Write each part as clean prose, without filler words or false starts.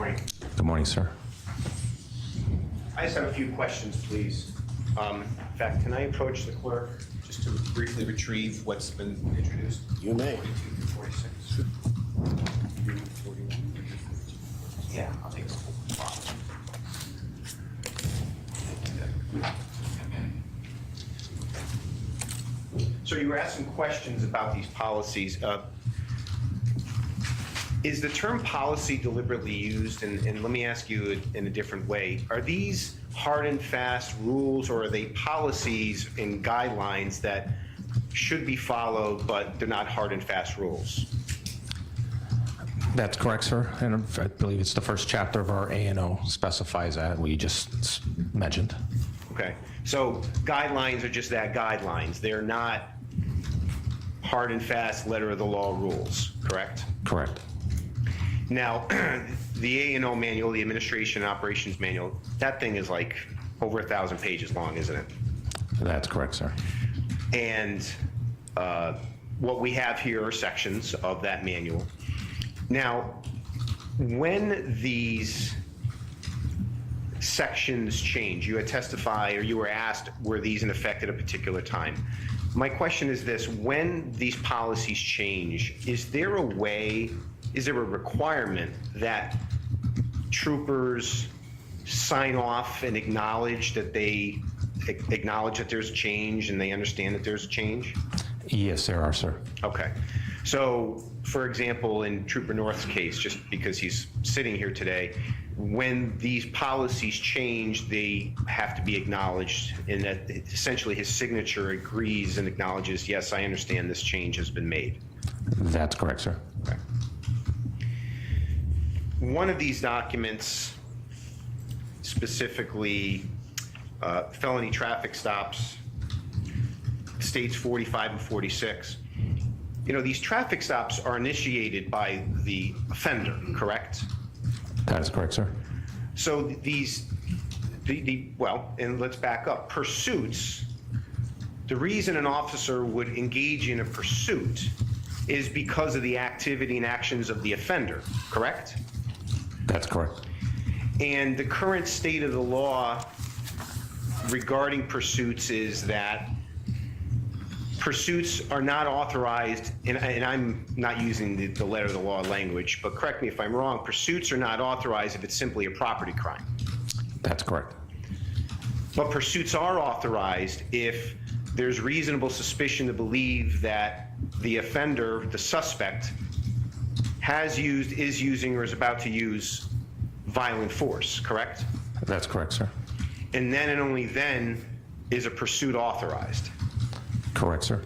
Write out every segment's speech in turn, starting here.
morning. Good morning, sir. I just have a few questions, please. In fact, can I approach the clerk just to briefly retrieve what's been introduced? You may. 42 through 46. Yeah, I'll take the whole file. So you were asking questions about these policies. Is the term policy deliberately used? And let me ask you in a different way. Are these hard and fast rules, or are they policies and guidelines that should be followed, but they're not hard and fast rules? That's correct, sir. And I believe it's the first chapter of our A&O specifies that we just mentioned. Okay, so guidelines are just that, guidelines. They're not hard and fast letter of the law rules, correct? Correct. Now, the A&O manual, the Administration and Operations Manual, that thing is like over 1,000 pages long, isn't it? That's correct, sir. And what we have here are sections of that manual. Now, when these sections change, you had testified or you were asked, were these in effect at a particular time? My question is this: when these policies change, is there a way, is there a requirement that troopers sign off and acknowledge that there's a change and they understand that there's a change? Yes, there are, sir. Okay. So, for example, in Trooper North's case, just because he's sitting here today, when these policies change, they have to be acknowledged, and that essentially his signature agrees and acknowledges, yes, I understand this change has been made. That's correct, sir. Okay. One of these documents, specifically felony traffic stops, states 45 and 46. You know, these traffic stops are initiated by the offender, correct? That is correct, sir. So these, well, and let's back up. Pursuits, the reason an officer would engage in a pursuit is because of the activity and actions of the offender, correct? That's correct. And the current state of the law regarding pursuits is that pursuits are not authorized, and I'm not using the letter of the law language, but correct me if I'm wrong, pursuits are not authorized if it's simply a property crime. That's correct. But pursuits are authorized if there's reasonable suspicion to believe that the offender, the suspect, has used, is using, or is about to use violent force, correct? That's correct, sir. And then and only then is a pursuit authorized. Correct, sir.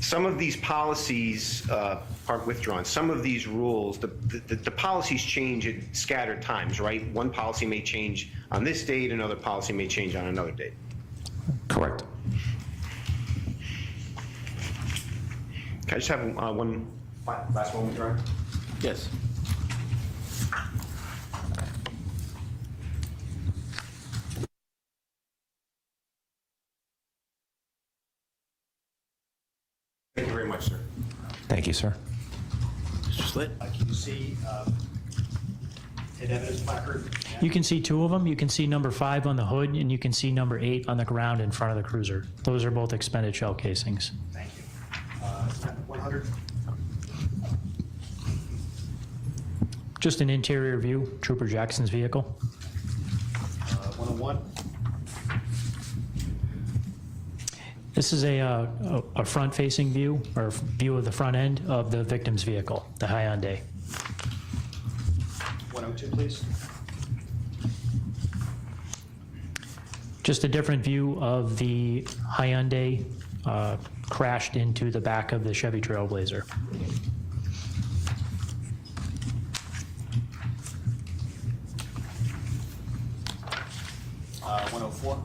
Some of these policies are withdrawn. Some of these rules, the policies change at scattered times, right? One policy may change on this date, another policy may change on another date. Correct. Can I just have one last moment, Ryan? Yes. Thank you very much, sir. Thank you, sir. Mr. Slit? Can you see an evidence placard? You can see two of them. You can see number 5 on the hood, and you can see number 8 on the ground in front of the cruiser. Those are both expended shell casings. Thank you. 100. Just an interior view, Trooper Jackson's vehicle. 101. This is a front-facing view, or view of the front end of the victim's vehicle, the Hyundai. 102, please. Just a different view of the Hyundai crashed into the back of the Chevy Trailblazer. Uh, 104.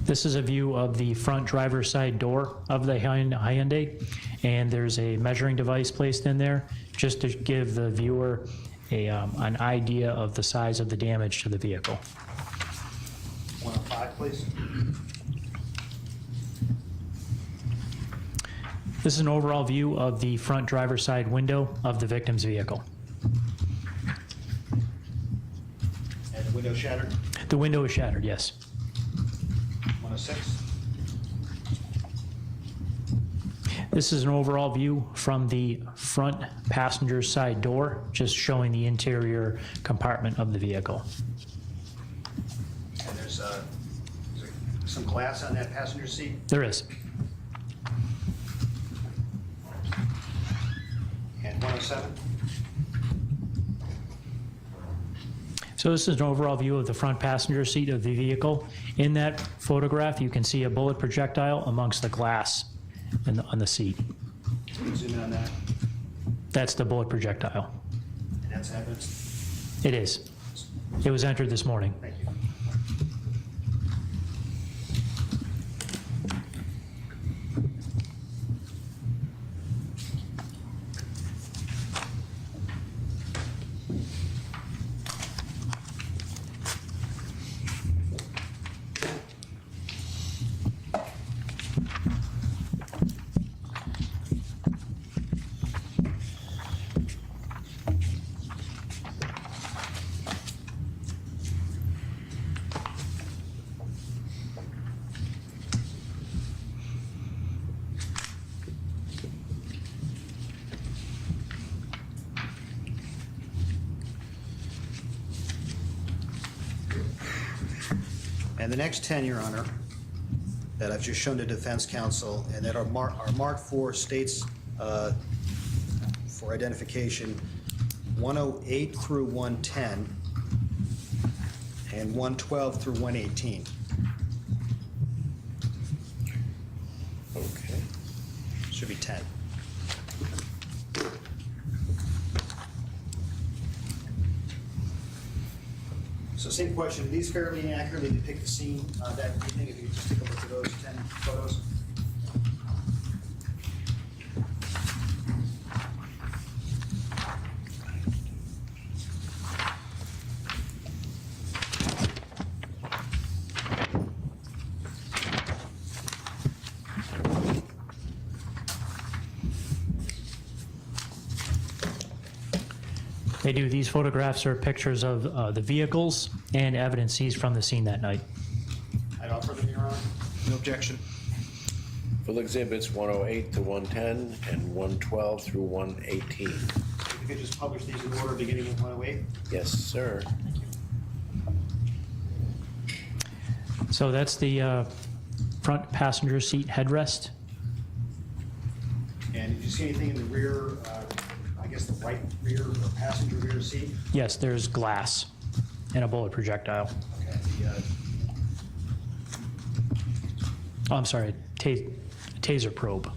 This is a view of the front driver's side door of the Hyundai, and there's a measuring device placed in there just to give the viewer an idea of the size of the damage to the vehicle. 105, please. This is an overall view of the front driver's side window of the victim's vehicle. And the window shattered? The window is shattered, yes. 106? This is an overall view from the front passenger side door, just showing the interior compartment of the vehicle. And there's some glass on that passenger seat? There is. And 107? So this is an overall view of the front passenger seat of the vehicle. In that photograph, you can see a bullet projectile amongst the glass on the seat. Can you zoom in on that? That's the bullet projectile. And that's evidence? It is. It was entered this morning. Thank you. And the next 10, Your Honor, that I've just shown to defense counsel and that are marked for states for identification 108 through 110 and 112 through 118. Okay. Should be 10. So same question, do these fairly accurately depict the scene that evening? If you could just take a look at those 10 photos. They do. These photographs are pictures of the vehicles and evidence seized from the scene that night. I'd offer them, Your Honor. No objection. Full exhibits 108 to 110 and 112 through 118. If you could just publish these in order beginning in 108. Yes, sir. So that's the front passenger seat headrest. And did you see anything in the rear, I guess the right rear or passenger rear seat? Yes, there's glass and a bullet projectile. Okay. Oh, I'm sorry, taser probe.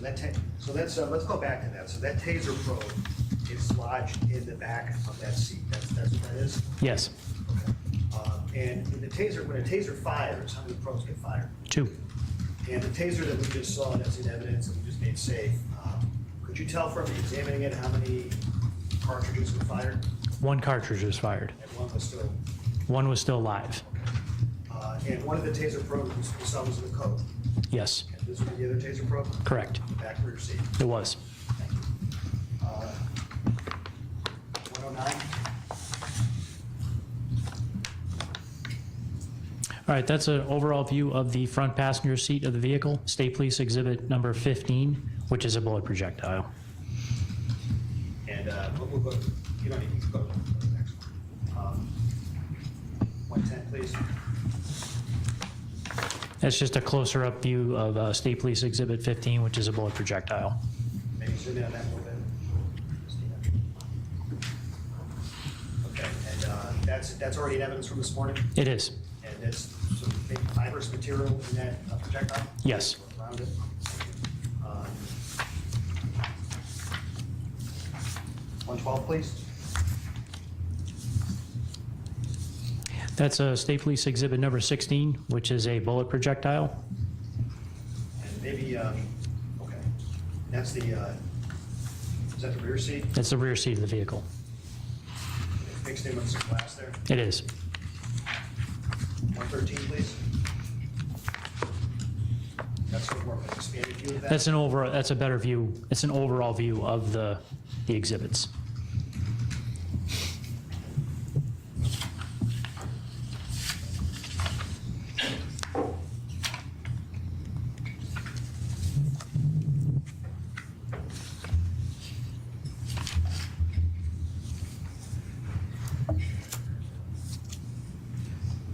Okay. So let's go back to that. So that taser probe is lodged in the back of that seat. That's what that is? Yes, Okay. And in the taser, when a taser fires, how many probes get fired? 2. And the taser that we just saw, that's in evidence that we just made safe, could you tell from examining it how many cartridges were fired? 1 cartridge was fired. And one was still, 1 was still live. and one of the taser probes we saw was in the coat. Yes, And this would be the other taser probe? correct. Back rear seat. It was. Thank you. 109? All right, that's an overall view of the front passenger seat of the vehicle. State Police Exhibit number 15, which is a bullet projectile. And we'll go, you don't need to go to the next one. 110, please. That's just a closer up view of State Police Exhibit 15, which is a bullet projectile. Maybe zoom in on that a little bit. Okay, and that's already in evidence from this morning? It is. And there's some big fibrous material in that projectile? Yes. Around it? 112, please. That's a State Police Exhibit number 16, which is a bullet projectile. And maybe, okay, that's the, is that the rear seat? That's the rear seat of the vehicle. Mixed in with some glass there. It is. 113, please. that? That's a better view. It's an overall view of the exhibits.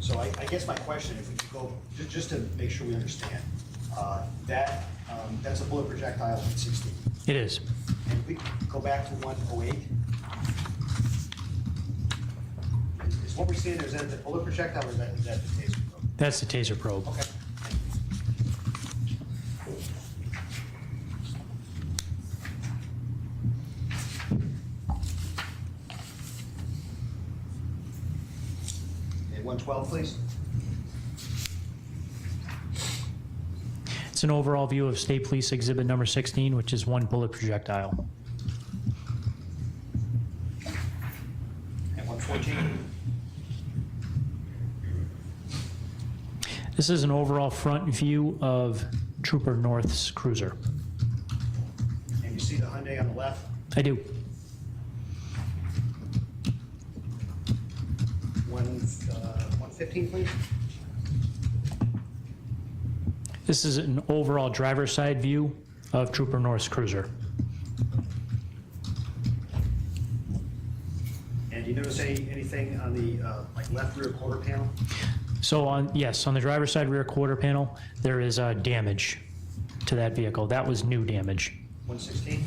So I guess my question, if we could go, just to make sure we understand, that's a bullet projectile 116. It is. And if we go back to 108, is what we're seeing, is that the bullet projectile or is that the taser probe? That's the taser probe. Okay. Okay, 112, please. It's an overall view of State Police Exhibit number 16, which is one bullet projectile. And 114. This is an overall front view of Trooper North's cruiser. And you see the Hyundai on the left? I do. 115, please. This is an overall driver's side view of Trooper North's cruiser. And do you notice anything on the like left rear quarter panel? So on the driver's side rear quarter panel, there is damage to that vehicle. That was new damage. 116?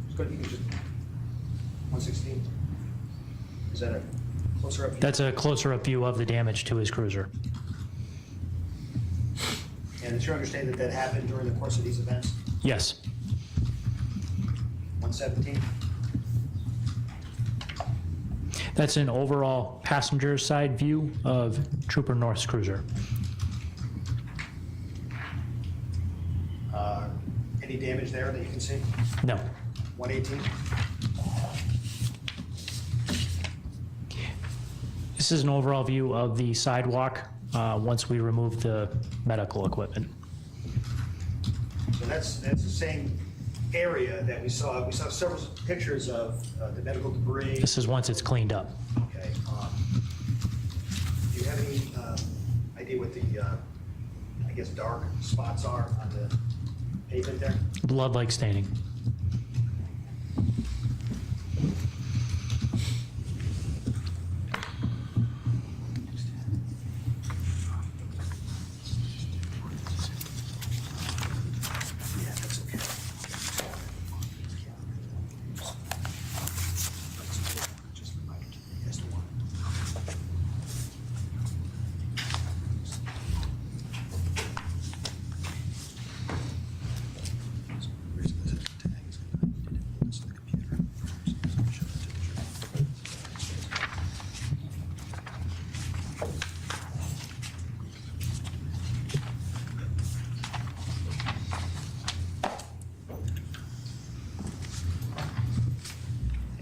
Just go, you can just, 116? Is that a closer up view? That's a closer up view of the damage to his cruiser. And it's your understanding that that happened during the course of these events? Yes. 117? That's an overall passenger side view of Trooper North's cruiser. Any damage there that you can see? No. 118? This is an overall view of the sidewalk once we remove the medical equipment. So that's the same area that we saw. We saw several pictures of the medical debris. This is once it's cleaned up. Okay. Do you have any idea what the, I guess, dark spots are on the pavement there? Blood-like staining. Yeah, that's okay. Just remind me, yes, the one.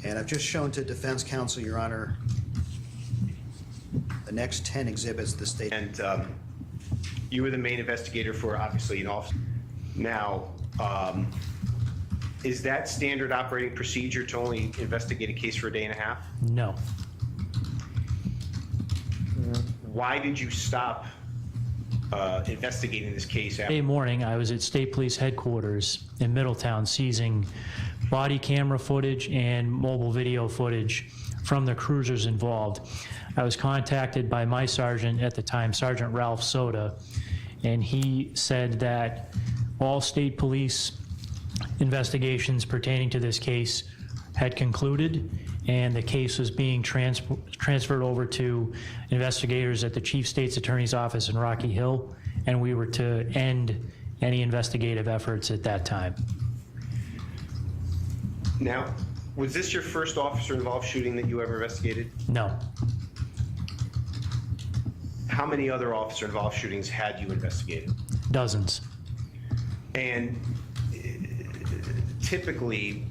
And I've just shown to defense counsel, Your Honor, the next 10 exhibits the state. And you were the main investigator for, obviously, an officer. Now, is that standard operating procedure to only investigate a case for a day and a half? No. Why did you stop investigating this case after? Monday morning, I was at State Police Headquarters in Middletown seizing body camera footage and mobile video footage from the cruisers involved. I was contacted by my sergeant at the time, Sergeant Ralph Soda, and he said that all state police investigations pertaining to this case had concluded, and the case was being transferred over to investigators at the Chief State's Attorney's Office in Rocky Hill, and we were to end any investigative efforts at that time. Now, was this your first officer-involved shooting that you ever investigated? No. How many other officer-involved shootings had you investigated? Dozens. And typically,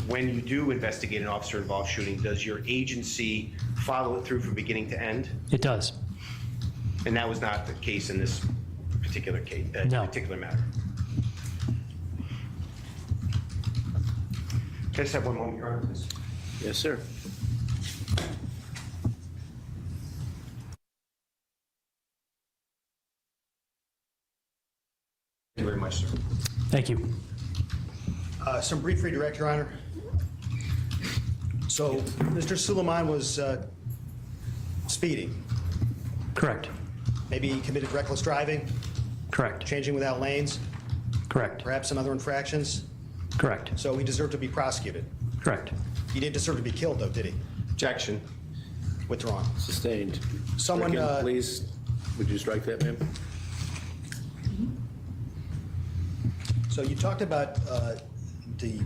when you do investigate an officer-involved shooting, does your agency follow it through from beginning to end? It does. And that was not the case in this particular particular case, No. particular matter? Can I just have one moment, Your Honor, please? Yes, sir. Thank you very much, sir. Thank you. Some brief redirect, Your Honor. So Mr. Suleiman was speeding. Correct. Maybe he committed reckless driving, Correct. changing without lanes, Correct. perhaps some other infractions. Correct. So he deserved to be prosecuted. Correct. He didn't deserve to be killed, though, did he? Objection. Withdrawn. Sustained. Someone, Stricken, please, would you strike that, ma'am? So you talked about the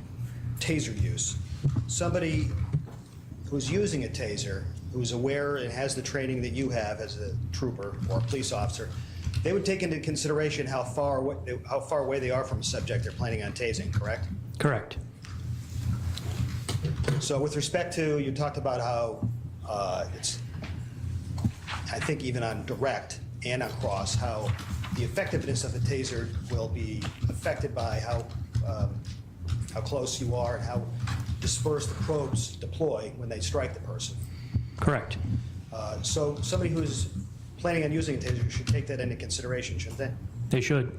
taser use. Somebody who's using a taser, who's aware and has the training that you have as a trooper or a police officer, they would take into consideration how far away they are from a subject they're planning on tasing, correct? Correct. So with respect to, you talked about how it's, I think even on direct and on cross, how the effectiveness of a taser will be affected by how close you are and how dispersed the probes deploy when they strike the person. Correct. So somebody who's planning on using a taser should take that into consideration, shouldn't they? They should.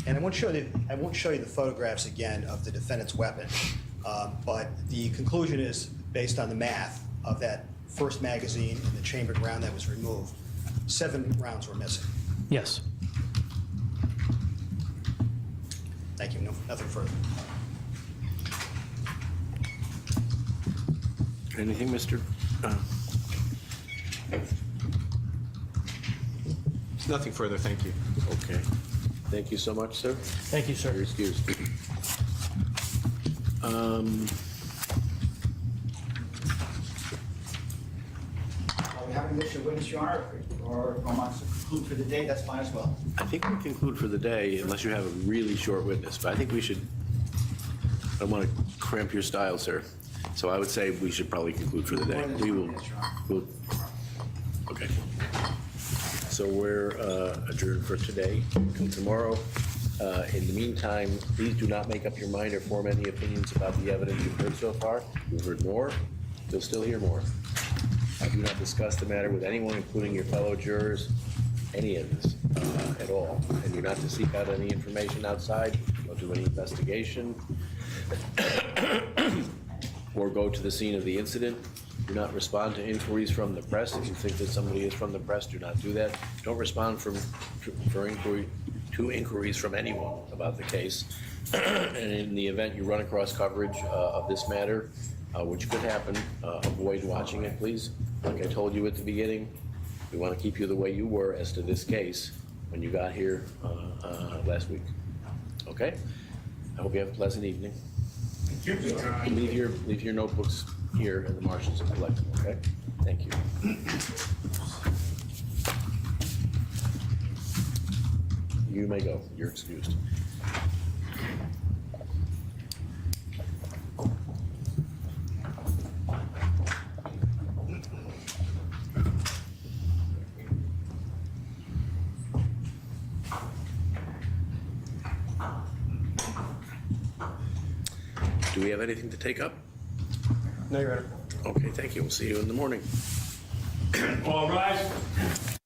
And I won't show you the photographs again of the defendant's weapon, but the conclusion is, based on the math of that first magazine and the chambered round that was removed, 7 rounds were missing. Yes. Thank you. No, nothing further. Anything, Mr.? Nothing further, thank you. Okay. Thank you so much, sir. Thank you, You're sir. excused. We have an additional witness, Your Honor, or want to conclude for the day, that's fine as well. I think we conclude for the day, unless you have a really short witness, but I think we should, I don't want to cramp your style, sir. So I would say we should probably conclude for the day. We will, we'll- okay. So we're adjourned for today and tomorrow. In the meantime, please do not make up your mind or form any opinions about the evidence you've heard so far. You've heard more, you'll still hear more. Do not discuss the matter with anyone, including your fellow jurors, any of this at all. And you're not to seek out any information outside, don't do any investigation, or go to the scene of the incident. Do not respond to inquiries from the press. If you think that somebody is from the press, do not do that. Don't respond to inquiries from anyone about the case. And in the event you run across coverage of this matter, which could happen, avoid watching it, please. Like I told you at the beginning, we want to keep you the way you were as to this case when you got here last week. Okay? I hope you have a pleasant evening. Leave your notebooks here and the marshals will collect them, okay? Thank you. You may go. You're excused. Do we have anything to take up? No, Your Honor. Okay, thank you. We'll see you in the morning. All rise.